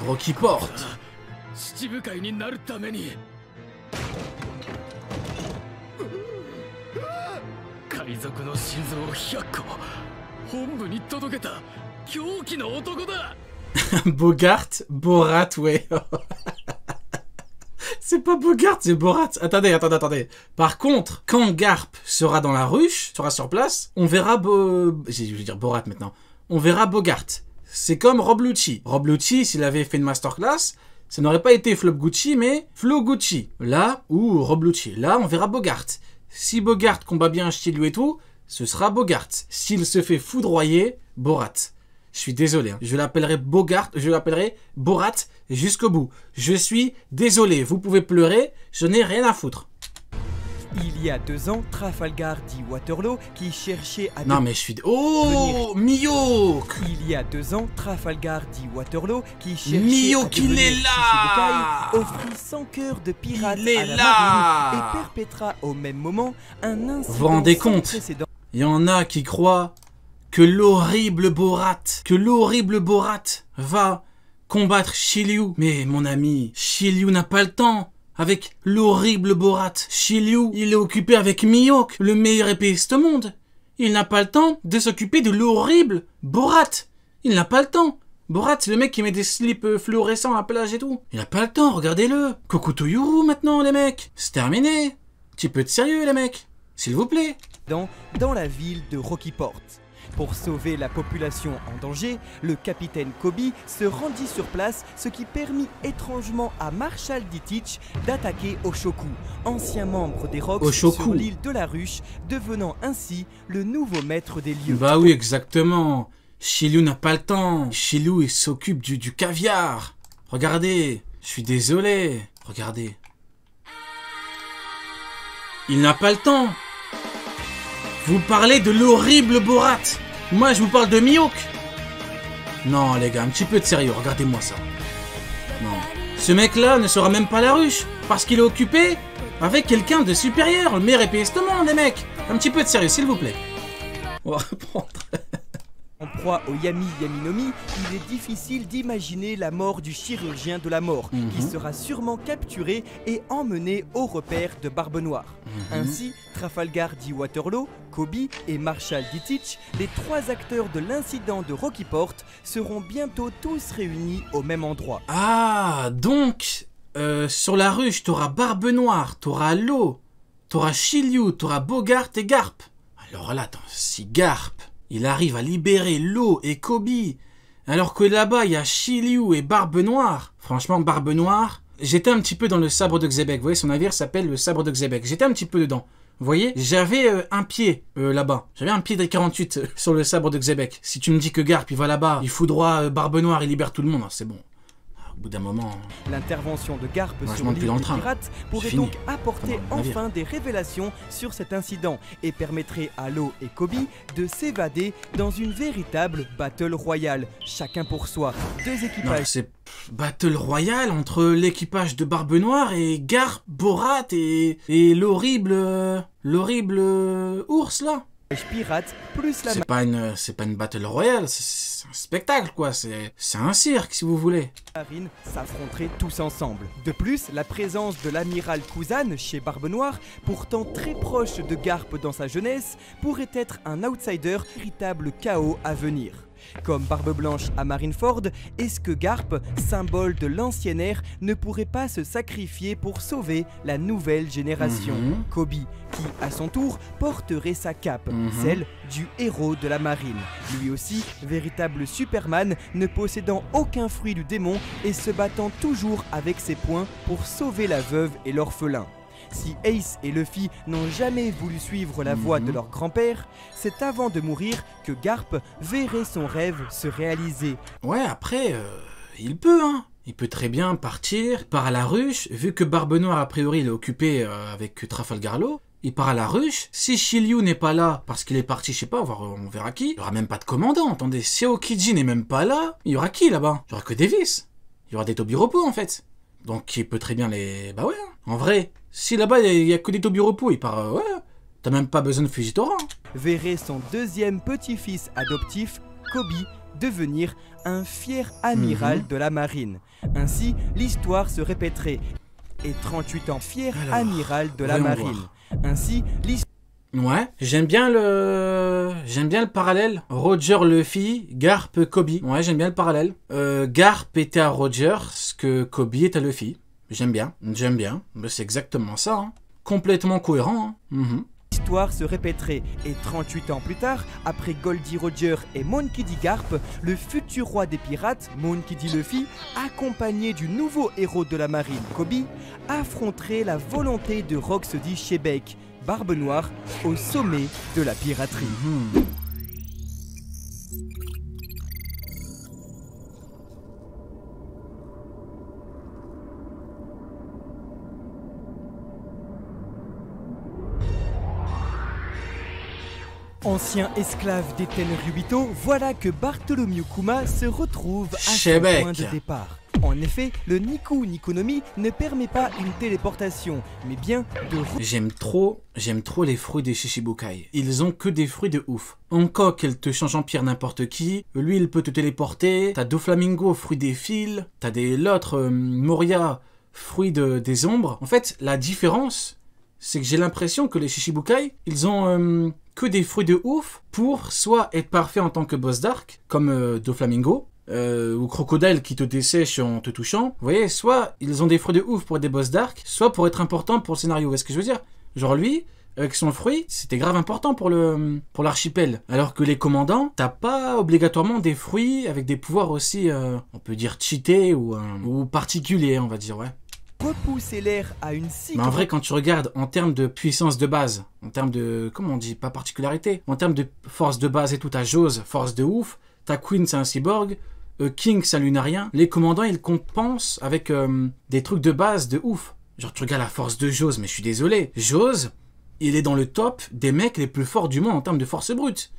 Rocky Port. Bogart, Borat, ouais. C'est pas Bogart, c'est Borat. Attendez. Par contre, quand Garp sera dans la ruche, sera sur place, on verra je vais dire Borat maintenant. On verra Bogart. C'est comme Rob Lucci. Rob Lucci, s'il avait fait une masterclass, ça n'aurait pas été Flop Gucci, mais Flo Gucci. Là, ou Rob Lucci. Là, on verra Bogart. Si Bogart combat bien Shiryu et tout, ce sera Bogart. S'il se fait foudroyer, Borat. Je suis désolé, hein. Je l'appellerai Bogart, je l'appellerai Borat jusqu'au bout. Je suis désolé, vous pouvez pleurer, je n'ai rien à foutre. Il y a 2 ans, Trafalgar dit Waterloo qui cherchait à... Non mais je suis... Oh Mihawk. Il y a 2 ans, Trafalgar dit Waterloo qui cherchait Mihawk, il est là. offrit 100 cœurs de pirates il est à la là. marine et perpétra au même moment un incident vous vous rendez sans compte? précédent. Il y en a qui croient que l'horrible Borat va combattre Shiryu. Mais mon ami, Shiryu n'a pas le temps. Avec l'horrible Borat. Shiryu, il est occupé avec Mihawk, le meilleur épéiste au monde. Il n'a pas le temps de s'occuper de l'horrible Borat. Il n'a pas le temps. Borat, c'est le mec qui met des slips fluorescents à la plage et tout. Il n'a pas le temps, regardez-le. Kokuto Yuru maintenant, les mecs. C'est terminé. Petit peu de sérieux, les mecs. S'il vous plaît. Dans la ville de Rocky Port. Pour sauver la population en danger, le capitaine Kobe se rendit sur place, ce qui permit étrangement à Marshal Ditich d'attaquer Oshoku, ancien membre des Rocks sur l'île de la Ruche, devenant ainsi le nouveau maître des lieux. Bah oui, exactement. Shiryu n'a pas le temps. Shiryu, il s'occupe du caviar. Regardez, je suis désolé. Regardez. Il n'a pas le temps. Vous parlez de l'horrible Borat. Moi, je vous parle de Mihawk. Non, les gars, un petit peu de sérieux. Regardez-moi ça. Non. Ce mec-là ne sera même pas à la ruche. Parce qu'il est occupé avec quelqu'un de supérieur. Le meilleur épéiste au monde, les mecs. Un petit peu de sérieux, s'il vous plaît. On va reprendre. En proie au Yami Yaminomi, il est difficile d'imaginer la mort du chirurgien de la mort, qui sera sûrement capturé et emmené au repère de Barbe Noire. Ainsi, Trafalgar dit Waterloo, Kobe et Marshal Ditich, les 3 acteurs de l'incident de Rocky Port, seront bientôt tous réunis au même endroit. Ah, donc, sur la ruche, t'auras Barbe Noire, t'auras Law, t'auras Shiryu, t'auras Bogart et Garp. Alors là, attends, si Garp... il arrive à libérer Law et Kobe, alors que là-bas, il y a Shiryu et Barbe Noire. Franchement, Barbe Noire, j'étais un petit peu dans le sabre de Xebec. Vous voyez, son navire s'appelle le sabre de Xebec. J'étais un petit peu dedans. Vous voyez, j'avais un pied là-bas. J'avais un pied de 48 sur le sabre de Xebec. Si tu me dis que Garp, il va là-bas, il foudroie Barbe Noire, il libère tout le monde, c'est bon. Au bout d'un moment... L'intervention de Garp sur l'île des pirates pourrait donc apporter enfin des révélations sur cet incident et permettrait à Law et Kobe de s'évader dans une véritable battle royale, chacun pour soi. 2 équipages... C'est battle royale entre l'équipage de Barbe Noire et Garp, Borat et l'horrible ours là. Pirate plus la... C'est pas une battle royale, c'est un spectacle quoi, c'est un cirque si vous voulez. Marine s'affronteraient tous ensemble. De plus, la présence de l'amiral Kuzan chez Barbe Noire, pourtant très proche de Garp dans sa jeunesse, pourrait être un outsider, véritable chaos à venir. Comme Barbe Blanche à Marineford, est-ce que Garp, symbole de l'ancienne ère, ne pourrait pas se sacrifier pour sauver la nouvelle génération? Kobe, qui à son tour porterait sa cape, celle du héros de la marine. Lui aussi, véritable Superman, ne possédant aucun fruit du démon et se battant toujours avec ses poings pour sauver la veuve et l'orphelin. Si Ace et Luffy n'ont jamais voulu suivre la voie de leur grand-père, c'est avant de mourir que Garp verrait son rêve se réaliser. Ouais, après, il peut, hein. Il peut très bien partir, il part à la ruche, vu que Barbe Noire, a priori, il est occupé avec Trafalgar Law. Il part à la ruche. Si Shiryu n'est pas là, parce qu'il est parti, je sais pas, on verra qui. Il y aura même pas de commandant, attendez. Si Aokiji n'est même pas là, il y aura qui là-bas? Il y aura que Davis. Il y aura des Tobiropo en fait. Donc il peut très bien les... Bah ouais, en vrai. Si là-bas il y a que des Tobiropo, il part... ouais, t'as même pas besoin de Fujitora. Verrait son 2e petit-fils adoptif, Kobe, devenir un fier amiral de la marine. Ainsi, l'histoire se répéterait. Et 38 ans fier amiral de la marine. Ainsi, l'histoire... Ouais, j'aime bien le parallèle. Roger Luffy, Garp Kobe. Ouais, j'aime bien le parallèle. Garp était à Roger ce que Kobe est à Luffy. J'aime bien. Mais c'est exactement ça. Hein. Complètement cohérent. Hein. L'histoire se répéterait et 38 ans plus tard, après Goldie Roger et Monkey D. Garp, le futur roi des pirates, Monkey D. Luffy, accompagné du nouveau héros de la marine, Kobe, affronterait la volonté de Rocksteady Shebeck, Barbe Noire, au sommet de la piraterie. Ancien esclave des Tenryubito, voilà que Bartholomew Kuma se retrouve à son point de départ. En effet, le Niku Nikonomi ne permet pas une téléportation, mais bien de... J'aime trop les fruits des Shishibukai. Ils ont que des fruits de ouf. Hancock, elle te change en pierre n'importe qui. Lui, il peut te téléporter. T'as Doflamingo, fruit des fils. T'as l'autre, Moria, fruit des ombres. En fait, la différence, c'est que j'ai l'impression que les Shishibukai, ils ont que des fruits de ouf pour soit être parfait en tant que boss d'arc, comme Doflamingo, ou Crocodile qui te dessèche en te touchant. Vous voyez, soit ils ont des fruits de ouf pour être des boss d'arc, soit pour être important pour le scénario. Vous voyez ce que je veux dire? Genre lui, avec son fruit, c'était grave important pour l'archipel. Alors que les commandants, t'as pas obligatoirement des fruits avec des pouvoirs aussi, on peut dire cheatés ou particuliers, on va dire, ouais. Repousser l'air à une Mais en vrai, quand tu regardes en termes de puissance de base, en termes de, comment on dit, pas particularité, en termes de force de base et tout, t'as Jose, force de ouf, t'as Queen, c'est un cyborg, King, c'est un lunarien. Les commandants, ils compensent avec des trucs de base de ouf. Genre, tu regardes la force de Jose, mais je suis désolé. Jose, il est dans le top des mecs les plus forts du monde en termes de force brute.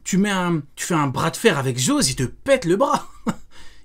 Tu fais un bras de fer avec Jose, il te pète le bras.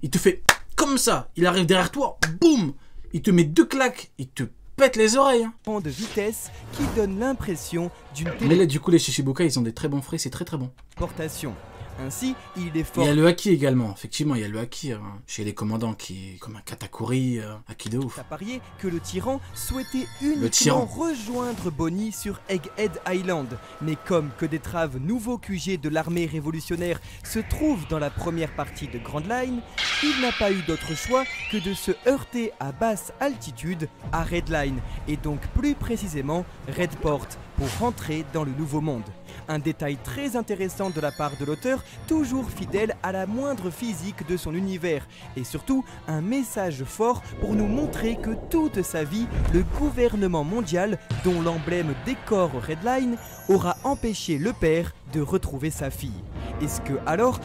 Il te fait comme ça. Il arrive derrière toi, boum. Il te met 2 claques, il te pète les oreilles. Hein. De vitesse qui donne l'impression d'une Mais là, du coup, les Shishibukai, ils ont des très bons fruits, c'est très très bon. Téléportation. Ainsi, il est fort. Il y a le haki également, effectivement, il y a le haki chez les commandants qui est comme un katakuri, haki de ouf. À parier que le tyran souhaitait uniquement rejoindre Bonnie sur Egghead Island. Mais comme que des traves nouveaux QG de l'armée révolutionnaire se trouvent dans la première partie de Grand Line, il n'a pas eu d'autre choix que de se heurter à basse altitude à Red Line, et donc plus précisément Redport, pour rentrer dans le Nouveau Monde. Un détail très intéressant de la part de l'auteur, toujours fidèle à la moindre physique de son univers, et surtout un message fort pour nous montrer que toute sa vie, le gouvernement mondial, dont l'emblème décore Redline, aura empêché le père de retrouver sa fille. Est-ce que alors...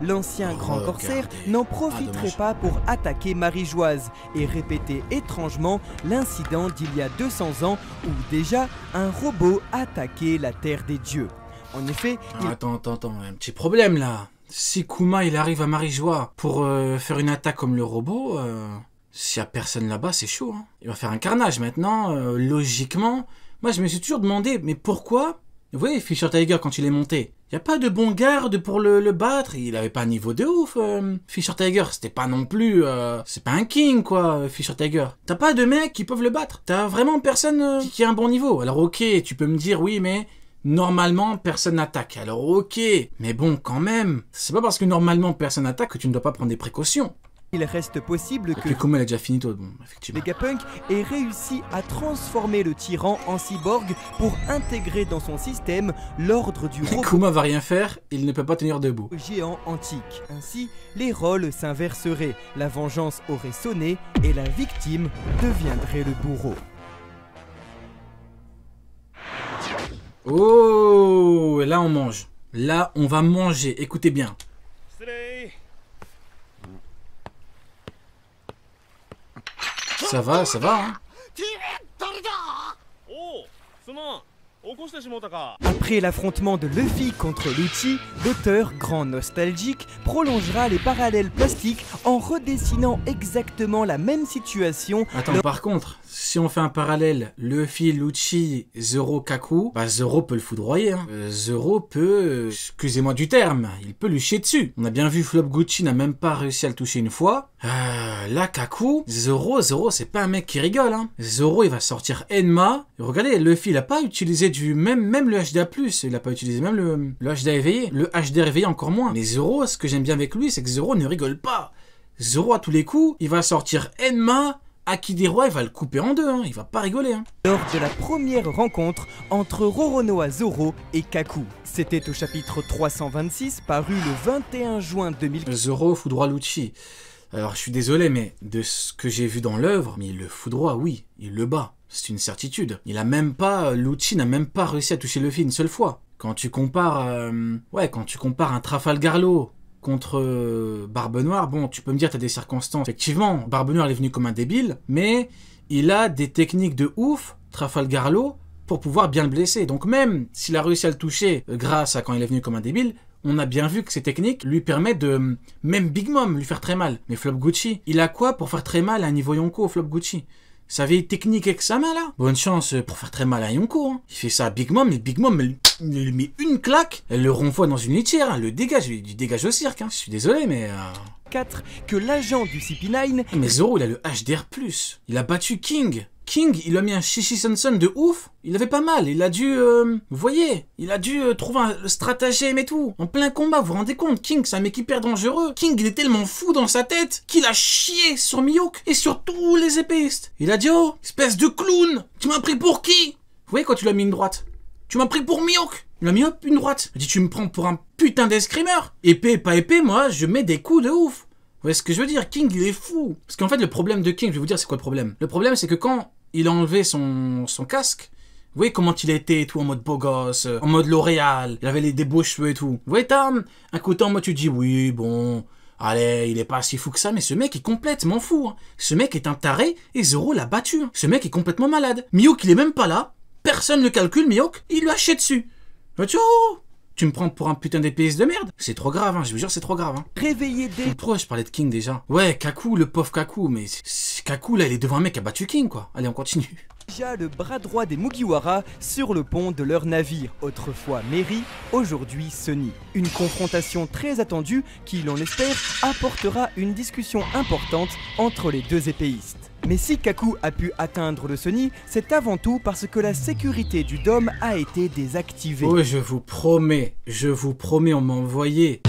l'ancien grand corsaire n'en profiterait pas pour attaquer Marie-Joise et répéter étrangement l'incident d'il y a 200 ans où déjà un robot attaquait la terre des dieux. En effet... Attends, un petit problème là. Si Kuma il arrive à Marie-Joie pour faire une attaque comme le robot, s'il n'y a personne là-bas, c'est chaud. Hein. Il va faire un carnage maintenant, logiquement. Moi je me suis toujours demandé, mais pourquoi... Vous voyez, Fisher Tiger, quand il est monté, il n'y a pas de bon garde pour le battre. Il avait pas un niveau de ouf, Fisher Tiger. C'était pas non plus... c'est pas un king, quoi, Fisher Tiger. T'as pas de mecs qui peuvent le battre. T'as vraiment personne qui a un bon niveau. Alors ok, tu peux me dire, oui, mais... normalement, personne n'attaque. Alors ok, mais bon, quand même. C'est pas parce que normalement, personne n'attaque que tu ne dois pas prendre des précautions. Il reste possible que Kuma a déjà fini tout, bon, effectivement. Vegapunk ait réussi à transformer le tyran en cyborg pour intégrer dans son système l'ordre du robot. Kuma va rien faire, il ne peut pas tenir debout. Géant antique. Ainsi, les rôles s'inverseraient, la vengeance aurait sonné et la victime deviendrait le bourreau. Oh, et là on mange. Là, on va manger. Écoutez bien. Ça va, hein. Après l'affrontement de Luffy contre Lucci, l'auteur, grand nostalgique, prolongera les parallèles plastiques en redessinant exactement la même situation. Attends, par contre, si on fait un parallèle, Luffy, Lucci, Zoro, Kaku, bah Zoro peut le foudroyer. Hein. Zoro peut, excusez-moi du terme, il peut lui chier dessus. On a bien vu Flop Gucci n'a même pas réussi à le toucher une fois. Là, Kaku, Zoro, c'est pas un mec qui rigole. Hein. Zoro, il va sortir Enma. Regardez, Luffy, il a pas utilisé même le HDA+, il a pas utilisé même le HDA éveillé. Le HDR éveillé encore moins. Mais Zoro, ce que j'aime bien avec lui, c'est que Zoro ne rigole pas. Zoro, à tous les coups, il va sortir Enma. Akidiroa, il va le couper en deux, hein. Il va pas rigoler. Hein. Lors de la première rencontre entre Roronoa Zoro et Kaku. C'était au chapitre 326, paru le 21 juin 2000. Zoro foudroie Lucci. Alors je suis désolé, mais de ce que j'ai vu dans l'œuvre, mais il le foudroie, oui, il le bat. C'est une certitude. Lucci n'a même pas réussi à toucher Luffy une seule fois. Quand tu compares un Trafalgar Law contre Barbe Noire, bon, tu peux me dire t'as des circonstances. Effectivement, Barbe Noire est venu comme un débile, mais il a des techniques de ouf, Trafalgar Law, pour pouvoir bien le blesser. Donc même s'il a réussi à le toucher grâce à quand il est venu comme un débile, on a bien vu que ces techniques lui permettent de, même Big Mom, lui faire très mal. Mais Flop Gucci, il a quoi pour faire très mal à un niveau Yonko, Flop Gucci? Sa vieille technique avec sa main là. Bonne chance pour faire très mal à Yonko. Hein. Il fait ça à Big Mom, et Big Mom, elle lui met une claque, elle le renvoie dans une litière, hein, le dégage, du dégage au cirque. Hein. Je suis désolé, mais... 4, que l'agent du CP9... Mais Zoro, il a le HDR+. Il a battu King. King, il a mis un Shishi Sanson de ouf. Il avait pas mal. Il a dû... vous voyez, il a dû trouver le stratagème et tout. En plein combat, vous vous rendez compte? King, c'est un mec hyper dangereux. King, il est tellement fou dans sa tête qu'il a chié sur Mihawk et sur tous les épéistes. Il a dit, oh, espèce de clown, tu m'as pris pour qui? Vous voyez quand tu lui as mis une droite? Tu m'as pris pour Mihawk. Il a mis hop, une droite. Il a dit, tu me prends pour un putain d'escrimeur. Épée, pas épée, moi, je mets des coups de ouf. Vous voyez ce que je veux dire? King, il est fou. Parce qu'en fait, le problème de King, je vais vous dire c'est quoi le problème. Le problème, c'est que quand il a enlevé son casque, vous voyez comment il a été et tout, en mode beau gosse, en mode L'Oréal, il avait des beaux cheveux et tout. Vous voyez, t'as un côté en mode, tu dis, oui, bon, allez, il est pas si fou que ça, mais ce mec est complètement fou. Hein. Ce mec est un taré et Zoro l'a battu. Hein. Ce mec est complètement malade. Mihawk, il est même pas là. Personne ne le calcule, Mihawk, il lui a chié dessus. Tu me prends pour un putain d'épéiste de merde? C'est trop grave, hein, je vous jure, c'est trop grave. Hein. Réveillé des... Pourquoi je parlais de King déjà? Ouais, Kaku, le pauvre Kaku, mais Kaku là, il est devant un mec qui a battu King, quoi. Allez, on continue. Déjà le bras droit des Mugiwara sur le pont de leur navire, autrefois Mary, aujourd'hui Sunny. Une confrontation très attendue qui, l'on espère, apportera une discussion importante entre les deux épéistes. Mais si Kaku a pu atteindre le Sunny, c'est avant tout parce que la sécurité du dôme a été désactivée. Oui, je vous promets, on m'a envoyé